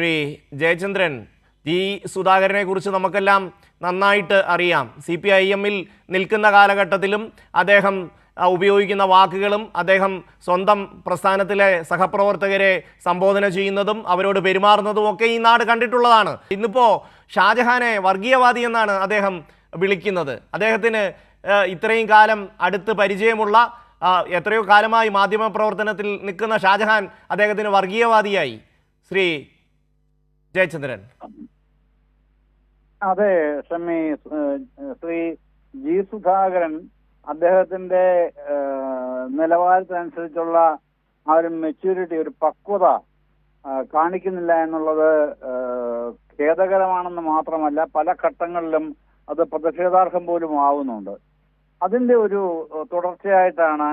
Shri Jayachandran, G സുധാകരനെ കുറിച്ച് നമുക്കെല്ലാം നന്നായിട്ട് അറിയാം. CPIM-ൽ നിൽക്കുന്ന കാലഘട്ടത്തിലും അദ്ദേഹം ഉപയോഗിക്കുന്ന വാക്കുകളും അദ്ദേഹം സ്വന്തം പ്രസ്ഥാനത്തിലെ സഹപ്രവർത്തകരെ സംബോധന ചെയ്യുന്നതും അവരോട് പെരുമാറുന്നതും ഒക്കെ ഈ നാട് കണ്ടിട്ടുള്ളതാണ്. ഇന്നിപ്പോൾ ഷാജഹാനെ വർഗീയവാദി എന്നാണ് അദ്ദേഹം വിളിക്കുന്നത്. അദ്ദേഹത്തിന് ഇത്രയും കാലം അടുത്ത് പരിചയമുള്ള എത്രയോ കാലമായി മാധ്യമപ്രവർത്തനത്തിൽ നിൽക്കുന്ന ഷാജഹാൻ അദ്ദേഹത്തിന് വർഗീയവാദിയായി. ശ്രീ ജയചന്ദ്രൻ. അതെ ഷമി, ശ്രീ ജി സുധാകരൻ അദ്ദേഹത്തിന്റെ നിലവാരത്തിനനുസരിച്ചുള്ള ആ ഒരു മെച്യൂരിറ്റി, ഒരു പക്വത കാണിക്കുന്നില്ല എന്നുള്ളത് ഖേദകരമാണെന്ന് മാത്രമല്ല പല ഘട്ടങ്ങളിലും അത് പ്രതിഷേധാർഹം പോലും ആവുന്നുണ്ട്. അതിന്റെ ഒരു തുടർച്ചയായിട്ടാണ്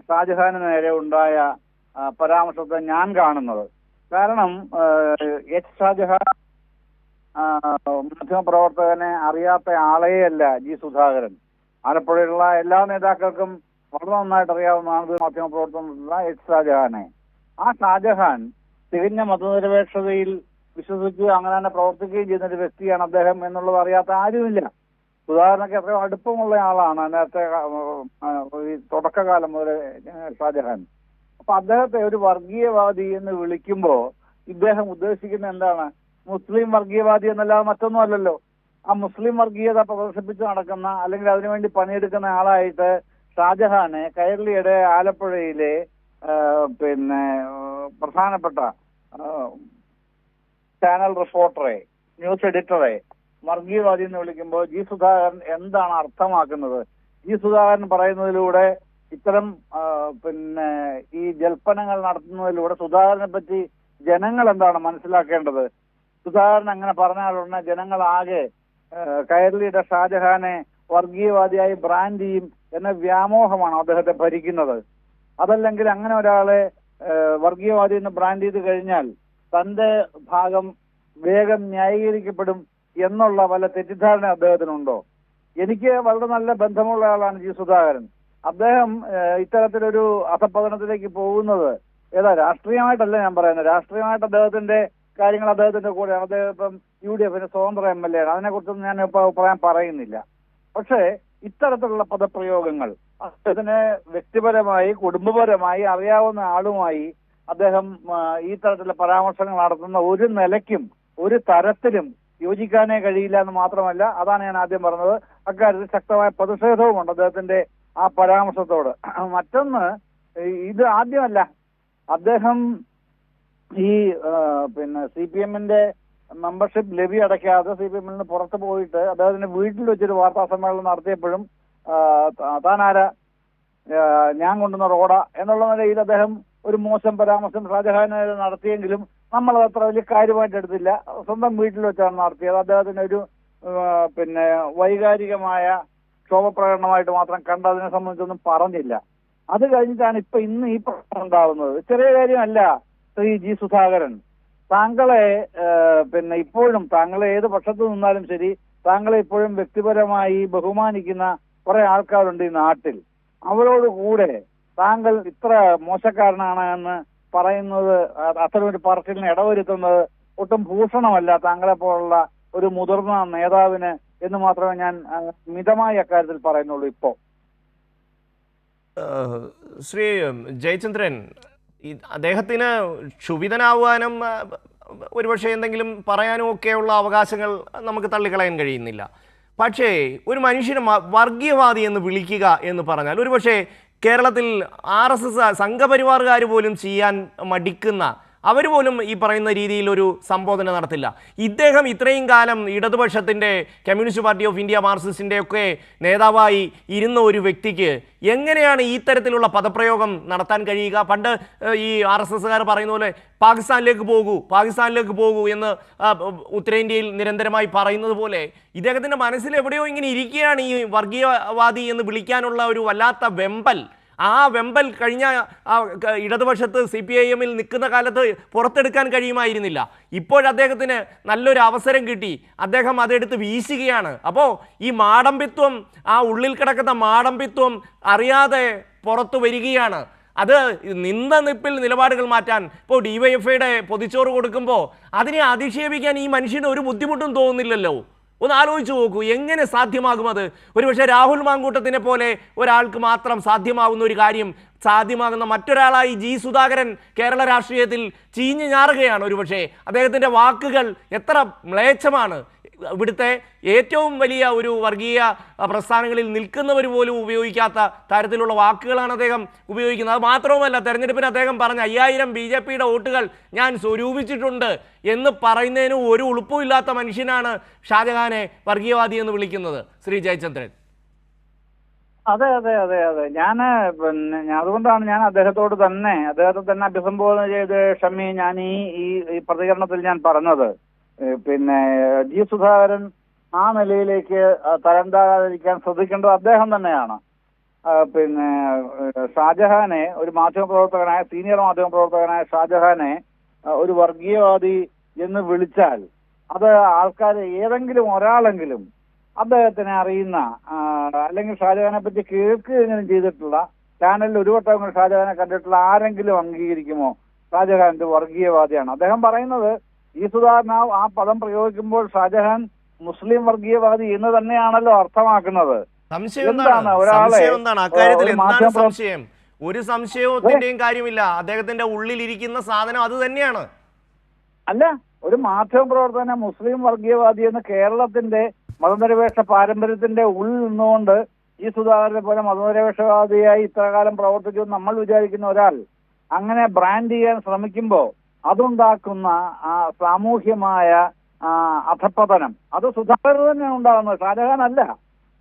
ഷാജഹാന് നേരെ ഉണ്ടായ പരാമർശത്തെ ഞാൻ കാണുന്നത്. കാരണം എച്ച് ഷാജഹാൻ മാധ്യമപ്രവർത്തകനെ അറിയാത്ത ആളെയല്ല ജി സുധാകരൻ. ആലപ്പുഴയിലുള്ള എല്ലാ നേതാക്കൾക്കും വളരെ നന്നായിട്ട് അറിയാവുന്നതാണ് മാധ്യമപ്രവർത്തനത്തിലുള്ള എച്ച് ഷാജഹാനെ. ആ ഷാജഹാൻ തികഞ്ഞ മതനിരപേക്ഷതയിൽ വിശ്വസിച്ച് അങ്ങനെ തന്നെ പ്രവർത്തിക്കുകയും ചെയ്യുന്ന ഒരു വ്യക്തിയാണ് അദ്ദേഹം എന്നുള്ളത് അറിയാത്ത ആരുമില്ല. സുധാകരനൊക്കെ എത്രയോ അടുപ്പമുള്ള ആളാണ് നേരത്തെ തുടക്കകാലം മുതൽ ഷാജഹാൻ. അപ്പൊ അദ്ദേഹത്തെ ഒരു വർഗീയവാദി എന്ന് വിളിക്കുമ്പോൾ ഇദ്ദേഹം ഉദ്ദേശിക്കുന്ന എന്താണ്? മുസ്ലിം വർഗീയവാദി എന്നല്ലാതെ മറ്റൊന്നും അല്ലല്ലോ. ആ മുസ്ലിം വർഗീയത പ്രദർശിപ്പിച്ച് നടക്കുന്ന അല്ലെങ്കിൽ അതിനുവേണ്ടി പണിയെടുക്കുന്ന ആളായിട്ട് ഷാജഹാനെ കൈരളിയുടെ ആലപ്പുഴയിലെ പ്രധാനപ്പെട്ട ചാനൽ റിപ്പോർട്ടറെ, ന്യൂസ് എഡിറ്ററെ വർഗീയവാദി എന്ന് വിളിക്കുമ്പോൾ ജി സുധാകരൻ എന്താണ് അർത്ഥമാക്കുന്നത്? ജി സുധാകരൻ പറയുന്നതിലൂടെ ഇത്തരം ഈ ജൽപ്പനങ്ങൾ നടത്തുന്നതിലൂടെ സുധാകരനെ പറ്റി ജനങ്ങൾ എന്താണ് മനസ്സിലാക്കേണ്ടത്? സുധാകരൻ അങ്ങനെ പറഞ്ഞാലുടനെ ജനങ്ങളാകെ കൈരളിയുടെ ഷാജഹാനെ വർഗീയവാദിയായി ബ്രാൻഡ് ചെയ്യും എന്ന വ്യാമോഹമാണ് അദ്ദേഹത്തെ ഭരിക്കുന്നത്. അതല്ലെങ്കിൽ അങ്ങനെ ഒരാളെ വർഗീയവാദി എന്ന് ബ്രാൻഡ് ചെയ്ത് കഴിഞ്ഞാൽ തന്റെ ഭാഗം വേഗം ന്യായീകരിക്കപ്പെടും എന്നുള്ള വല്ല തെറ്റിദ്ധാരണ അദ്ദേഹത്തിനുണ്ടോ? എനിക്ക് വളരെ നല്ല ബന്ധമുള്ള ആളാണ് ജി സുധാകരൻ. അദ്ദേഹം ഇത്തരത്തിലൊരു അധപ്പതനത്തിലേക്ക് പോകുന്നത് രാഷ്ട്രീയമായിട്ടല്ല ഞാൻ പറയുന്നത്. രാഷ്ട്രീയമായിട്ട് അദ്ദേഹത്തിന്റെ കാര്യങ്ങൾ അദ്ദേഹത്തിന്റെ കൂടെയാണ്. അദ്ദേഹം ഇപ്പം UDF സ്വതന്ത്ര MLA ആണ്. അതിനെക്കുറിച്ചൊന്നും ഞാൻ അഭിപ്രായം പറയുന്നില്ല. പക്ഷേ ഇത്തരത്തിലുള്ള പദപ്രയോഗങ്ങൾ അദ്ദേഹത്തിന് വ്യക്തിപരമായി കുടുംബപരമായി അറിയാവുന്ന ആളുമായി അദ്ദേഹം ഈ തരത്തിലുള്ള പരാമർശങ്ങൾ നടത്തുന്ന ഒരു നിലയ്ക്കും ഒരു തരത്തിലും യോജിക്കാനേ കഴിയില്ല എന്ന് മാത്രമല്ല, അതാണ് ഞാൻ ആദ്യം പറഞ്ഞത്, അക്കാര്യത്തിൽ ശക്തമായ പ്രതിഷേധവുമുണ്ട് അദ്ദേഹത്തിന്റെ ആ പരാമർശത്തോട്. മറ്റൊന്ന്, ഇത് ആദ്യമല്ല അദ്ദേഹം ഈ CPM-ന്റെ മെമ്പർഷിപ്പ് ലെവി അടയ്ക്കാതെ CPM-ൽ നിന്ന് പുറത്തു പോയിട്ട് അദ്ദേഹത്തിന്റെ വീട്ടിൽ വെച്ചൊരു വാർത്താ സമ്മേളനം നടത്തിയപ്പോഴും താനാരാ, ഞാൻ കൊണ്ടുവന്ന റോഡ എന്നുള്ള നിലയിൽ അദ്ദേഹം ഒരു മോശം പരാമർശം ഷാജഹാനെ നടത്തിയെങ്കിലും നമ്മളത് അത്ര വലിയ കാര്യമായിട്ട് എടുത്തില്ല. സ്വന്തം വീട്ടിൽ വെച്ചാണ് നടത്തിയത്. അദ്ദേഹത്തിന് ഒരു വൈകാരികമായ ക്ഷോഭപ്രകടനമായിട്ട് മാത്രം കണ്ട് അതിനെ സംബന്ധിച്ചൊന്നും പറഞ്ഞില്ല. അത് കഴിഞ്ഞിട്ടാണ് ഇന്ന് ഈ പ്രശ്നം ഉണ്ടാവുന്നത്. ചെറിയ കാര്യമല്ല ശ്രീ ജി സുധാകരൻ. താങ്കളെ ഇപ്പോഴും താങ്കളെ ഏത് പക്ഷത്ത് നിന്നാലും ശരി, താങ്കളെ ഇപ്പോഴും വ്യക്തിപരമായി ബഹുമാനിക്കുന്ന കുറെ ആൾക്കാരുണ്ട് ഈ നാട്ടിൽ. അവരോട് കൂടെ താങ്കൾ ഇത്ര മോശക്കാരനാണ് എന്ന് പറയുന്നത്, അത്തരമൊരു പറച്ചിലിന് ഇടവരുത്തുന്നത് ഒട്ടും ഭൂഷണമല്ല താങ്കളെ പോലുള്ള ഒരു മുതിർന്ന നേതാവിന് എന്ന് മാത്രമേ ഞാൻ മിതമായ അക്കാര്യത്തിൽ പറയുന്നുള്ളൂ. ഇപ്പോ ശ്രീ ജയചന്ദ്രൻ, അദ്ദേഹത്തിന് ക്ഷുഭിതനാവാനും ഒരുപക്ഷെ എന്തെങ്കിലും പറയാനും ഒക്കെയുള്ള അവകാശങ്ങൾ നമുക്ക് തള്ളിക്കളയാൻ കഴിയുന്നില്ല. പക്ഷേ ഒരു മനുഷ്യനെ വർഗീയവാദി എന്ന് വിളിക്കുക എന്ന് പറഞ്ഞാൽ ഒരുപക്ഷെ കേരളത്തിൽ RSS സംഘപരിവാറുകാർ പോലും ചെയ്യാൻ മടിക്കുന്ന, അവർ പോലും ഈ പറയുന്ന രീതിയിൽ ഒരു സംബോധന നടത്തില്ല. ഇദ്ദേഹം ഇത്രയും കാലം ഇടതുപക്ഷത്തിൻ്റെ, കമ്മ്യൂണിസ്റ്റ് പാർട്ടി ഓഫ് ഇന്ത്യ മാർക്സിസ്റ്റിൻ്റെ ഒക്കെ നേതാവായി ഇരുന്ന ഒരു വ്യക്തിക്ക് എങ്ങനെയാണ് ഈ തരത്തിലുള്ള പദപ്രയോഗം നടത്താൻ കഴിയുക? പണ്ട് ഈ RSSകാർ പറയുന്ന പോലെ പാകിസ്ഥാനിലേക്ക് പോകൂ എന്ന് ഉത്തരേന്ത്യയിൽ നിരന്തരമായി പറയുന്നത് പോലെ ഇദ്ദേഹത്തിൻ്റെ മനസ്സിൽ എവിടെയോ ഇങ്ങനെ ഇരിക്കുകയാണ് ഈ വർഗീയവാദി എന്ന് വിളിക്കാനുള്ള ഒരു വല്ലാത്ത വെമ്പൽ. ആ വെമ്പൽ കഴിഞ്ഞ ഇടതുപക്ഷത്ത് CPIM-ൽ നിൽക്കുന്ന കാലത്ത് പുറത്തെടുക്കാൻ കഴിയുമായിരുന്നില്ല. ഇപ്പോഴദ്ദേഹത്തിന് നല്ലൊരു അവസരം കിട്ടി, അദ്ദേഹം അതെടുത്ത് വീശുകയാണ്. അപ്പോൾ ഈ മാടമ്പിത്വം, ആ ഉള്ളിൽ കിടക്കുന്ന മാടമ്പിത്വം അറിയാതെ പുറത്തു വരികയാണ്. അത് നിന്ന നിപ്പിൽ നിലപാടുകൾ മാറ്റാൻ ഇപ്പോൾ ഡിവൈഎഫ്ഐയുടെ പൊതിച്ചോറ് കൊടുക്കുമ്പോൾ അതിനെ അധിക്ഷേപിക്കാൻ ഈ മനുഷ്യന് ഒരു ബുദ്ധിമുട്ടും തോന്നുന്നില്ലല്ലോ. ഒന്ന് ആലോചിച്ച് നോക്കൂ, എങ്ങനെ സാധ്യമാകും അത്? ഒരുപക്ഷെ രാഹുൽ മാങ്കൂട്ടത്തിനെ പോലെ ഒരാൾക്ക് മാത്രം സാധ്യമാകുന്ന ഒരു കാര്യം സാധ്യമാകുന്ന മറ്റൊരാളായി ജി സുധാകരൻ കേരള രാഷ്ട്രീയത്തിൽ ചീഞ്ഞു ഞാറുകയാണ്. ഒരുപക്ഷെ അദ്ദേഹത്തിൻ്റെ വാക്കുകൾ എത്ര മ്ലേച്ഛമാണ്. ഇവിടുത്തെ ഏറ്റവും വലിയ ഒരു വർഗീയ പ്രസ്ഥാനങ്ങളിൽ നിൽക്കുന്നവർ പോലും ഉപയോഗിക്കാത്ത തരത്തിലുള്ള വാക്കുകളാണ് അദ്ദേഹം ഉപയോഗിക്കുന്നത്. അത് മാത്രവുമല്ല, തെരഞ്ഞെടുപ്പിന് അദ്ദേഹം പറഞ്ഞ 5000 BJPയുടെ വോട്ടുകൾ ഞാൻ സ്വരൂപിച്ചിട്ടുണ്ട് എന്ന് പറയുന്നതിന് ഒരു ഉളുപ്പുമില്ലാത്ത മനുഷ്യനാണ് ഷാജഹാനെ വർഗീയവാദി എന്ന് വിളിക്കുന്നത്. ശ്രീ ജയചന്ദ്രൻ. അതെ അതെ അതെ അതെ അതുകൊണ്ടാണ് ഞാൻ അദ്ദേഹത്തെ തന്നെ അഭിസംബോധന ചെയ്ത് ഷമി ഞാൻ ഈ പ്രതികരണത്തിൽ ഞാൻ പറഞ്ഞത്. ജി സുധാകരൻ ആ നിലയിലേക്ക് തരംതാകാതിരിക്കാൻ ശ്രദ്ധിക്കേണ്ടത് അദ്ദേഹം തന്നെയാണ്. ഷാജഹാനെ, ഒരു മാധ്യമപ്രവർത്തകനായ സീനിയർ മാധ്യമപ്രവർത്തകനായ ഷാജഹാനെ ഒരു വർഗീയവാദി എന്ന് വിളിച്ചാൽ അത് ആൾക്കാർ ഏതെങ്കിലും ഒരാളെങ്കിലും അദ്ദേഹത്തിനെ അറിയുന്ന അല്ലെങ്കിൽ ഷാജഹാനെ പറ്റി കേൾക്കുകയെങ്കിലും ചെയ്തിട്ടുള്ള, ചാനലിൽ ഒരു വട്ടം ഷാജഹാനെ കണ്ടിട്ടുള്ള ആരെങ്കിലും അംഗീകരിക്കുമോ ഷാജഹാൻ ഒരു വർഗീയവാദിയാണ്? അദ്ദേഹം പറയുന്നത് ഈ സുധാകരൻ ആ പദം പ്രയോഗിക്കുമ്പോൾ ഷാജഹാൻ മുസ്ലിം വർഗീയവാദി എന്ന് തന്നെയാണല്ലോ അർത്ഥമാക്കുന്നത്. ഒരു സംശയത്തിന്റെയും കാര്യമില്ല. അദ്ദേഹത്തിന്റെ ഉള്ളിലിരിക്കുന്ന സാധനം അത് തന്നെയാണ്. അല്ല, ഒരു മാധ്യമപ്രവർത്തകനെ മുസ്ലിം വർഗീയവാദി എന്ന് കേരളത്തിന്റെ മതനിരപേക്ഷ പാരമ്പര്യത്തിന്റെ ഉള്ളിൽ നിന്നുകൊണ്ട് ഈ സുധാകരനെ പോലെ മതനിരപേക്ഷവാദിയായി ഇത്രകാലം പ്രവർത്തിക്കുമെന്ന് നമ്മൾ വിചാരിക്കുന്ന ഒരാൾ അങ്ങനെ ബ്രാൻഡ് ചെയ്യാൻ ശ്രമിക്കുമ്പോൾ അതുണ്ടാക്കുന്ന സാമൂഹ്യമായ അധപ്പതനം അത് സുധാകരൻ തന്നെ ഉണ്ടാകുന്നത്, ഷാജഹാൻ അല്ല.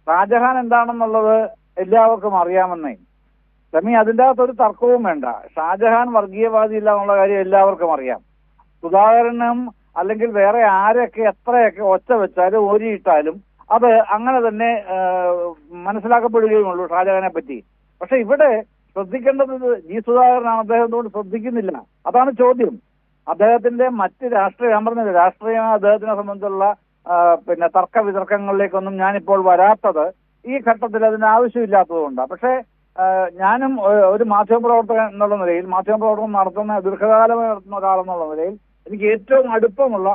ഷാജഹാൻ എന്താണെന്നുള്ളത് എല്ലാവർക്കും അറിയാമെന്നേ. ഷമി, അതിൻ്റെ അകത്തൊരു തർക്കവും വേണ്ട. ഷാജഹാൻ വർഗീയവാദി ഇല്ല എന്നുള്ള കാര്യം എല്ലാവർക്കും അറിയാം. സുധാകരനും അല്ലെങ്കിൽ വേറെ ആരൊക്കെ എത്രയൊക്കെ ഒച്ച വെച്ചാലും ഓരിയിട്ടാലും അത് അങ്ങനെ തന്നെ മനസ്സിലാക്കപ്പെടുകയുള്ളൂ ഷാജഹാനെ പറ്റി. പക്ഷെ ഇവിടെ ശ്രദ്ധിക്കേണ്ടത് ജി സുധാകരനാണ്. അദ്ദേഹം എന്തുകൊണ്ട് ശ്രദ്ധിക്കുന്നില്ല? അതാണ് ചോദ്യം. അദ്ദേഹത്തിന്റെ മറ്റ് ഞാൻ പറഞ്ഞില്ല, രാഷ്ട്രീയമായ അദ്ദേഹത്തിനെ സംബന്ധിച്ചുള്ള തർക്ക വിതർക്കങ്ങളിലേക്കൊന്നും ഞാനിപ്പോൾ വരാത്തത് ഈ ഘട്ടത്തിൽ അതിന് ആവശ്യമില്ലാത്തത് കൊണ്ടാണ്. പക്ഷേ ഞാനും ഒരു മാധ്യമപ്രവർത്തകൻ എന്നുള്ള നിലയിൽ, മാധ്യമപ്രവർത്തനം നടത്തുന്ന ദീർഘകാലമായി നടത്തുന്ന ഒരാളെന്നുള്ള നിലയിൽ എനിക്ക് ഏറ്റവും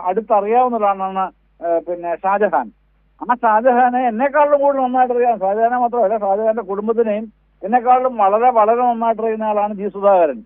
അടുത്തറിയാവുന്ന ഒരാളാണ് ഷാജഹാൻ. ആ ഷാജഹാനെ എന്നെക്കാളും കൂടുതൽ നന്നായിട്ട് അറിയാം. ഷാജഹാനെ മാത്രമല്ല, ഷാജഹാന്റെ കുടുംബത്തിനെയും എന്നെക്കാളും വളരെ വളരെ നന്നായിട്ട് അറിയുന്ന ആളാണ് ജി സുധാകരൻ.